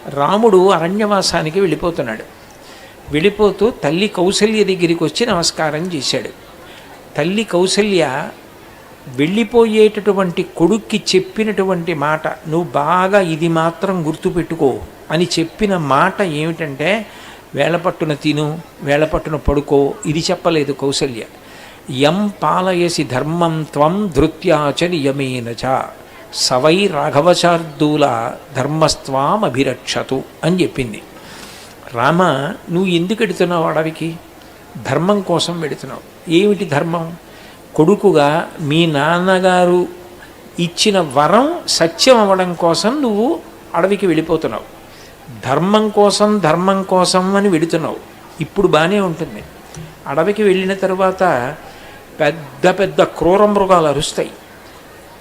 రాముడు అరణ్యవాసానికి వెళ్ళిపోతున్నాడు. వెళ్ళిపోతూ తల్లి కౌసల్య దగ్గరికి వచ్చి నమస్కారం చేశాడు. తల్లి కౌసల్య వెళ్ళిపోయేటటువంటి కొడుక్కి చెప్పినటువంటి మాట, నువ్వు బాగా ఇది మాత్రం గుర్తుపెట్టుకో అని చెప్పిన మాట ఏమిటంటే, వేళపట్టున తిను, వేళపట్టున పడుకో. ఇది చెప్పలేదు కౌసల్య. యం పాలయసి ధర్మం త్వం ధృత్యాచ నియమేనచ సవై రాఘవశార్దూల ధర్మస్త్వామభిరక్షతు అని చెప్పింది. రామ, నువ్వు ఎందుకు వెడుతున్నావు అడవికి? ధర్మం కోసం వెడుతున్నావు. ఏమిటి ధర్మం? కొడుకుగా మీ నాన్నగారు ఇచ్చిన వరం సత్యం అవ్వడం కోసం నువ్వు అడవికి వెళ్ళిపోతున్నావు. ధర్మం కోసం అని వెడుతున్నావు. ఇప్పుడు బాగానే ఉంటుంది. అడవికి వెళ్ళిన తర్వాత పెద్ద పెద్ద క్రూర మృగాలు అరుస్తాయి.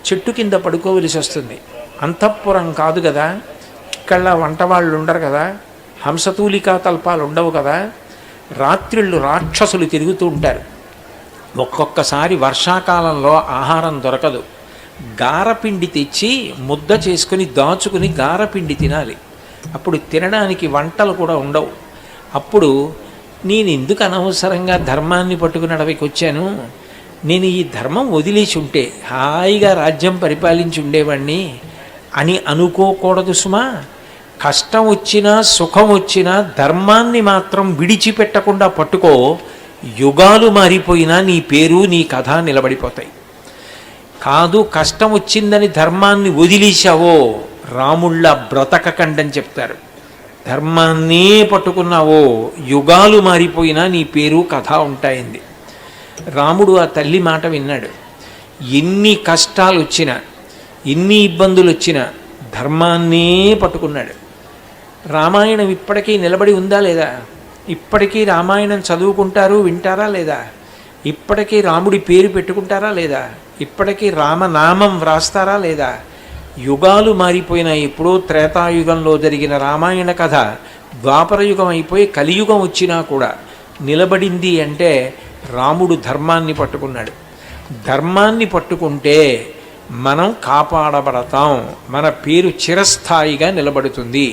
చెట్టు కింద పడుకోవలసి వస్తుంది. అంతఃపురం కాదు కదా, ఇక్కడ వంట వాళ్ళు ఉండరు కదా, హంసతూలికా తల్పాలు ఉండవు కదా, రాత్రిళ్ళు రాక్షసులు తిరుగుతూ ఉంటారు. ఒక్కొక్కసారి వర్షాకాలంలో ఆహారం దొరకదు. గారపిండి తెచ్చి ముద్ద చేసుకుని దాచుకుని గారపిండి తినాలి. అప్పుడు తినడానికి వంటలు కూడా ఉండవు. అప్పుడు నేను ఎందుకు అనవసరంగా ధర్మాన్ని పట్టుకుని అడవికి వచ్చాను, నేను ఈ ధర్మం వదిలేసి ఉంటే హాయిగా రాజ్యం పరిపాలించి ఉండేవాడిని అని అనుకోకూడదు సుమా. కష్టం వచ్చినా సుఖం వచ్చినా ధర్మాన్ని మాత్రం విడిచిపెట్టకుండా పట్టుకో. యుగాలు మారిపోయినా నీ పేరు నీ కథ నిలబడిపోతాయి. కాదు, కష్టం వచ్చిందని ధర్మాన్ని వదిలేశావో రాముళ్ళ బ్రతకకండని చెప్తారు. ధర్మాన్నే పట్టుకున్నావో యుగాలు మారిపోయినా నీ పేరు కథ ఉంటాయింది. రాముడు ఆ తల్లి మాట విన్నాడు. ఎన్ని కష్టాలు వచ్చినా, ఎన్ని ఇబ్బందులు వచ్చినా ధర్మాన్నే పట్టుకున్నాడు. రామాయణం ఇప్పటికీ నిలబడి ఉందా లేదా? ఇప్పటికీ రామాయణం చదువుకుంటారు, వింటారా లేదా? ఇప్పటికీ రాముడి పేరు పెట్టుకుంటారా లేదా? ఇప్పటికీ రామనామం వ్రాస్తారా లేదా? యుగాలు మారిపోయినా ఎప్పుడో త్రేతాయుగంలో జరిగిన రామాయణ కథ ద్వాపరయుగం అయిపోయి కలియుగం వచ్చినా కూడా నిలబడింది అంటే రాముడు ధర్మాన్ని పట్టుకున్నాడు. ధర్మాన్ని పట్టుకుంటే మనం కాపాడబడతాం, మన పేరు చిరస్థాయిగా నిలబడుతుంది.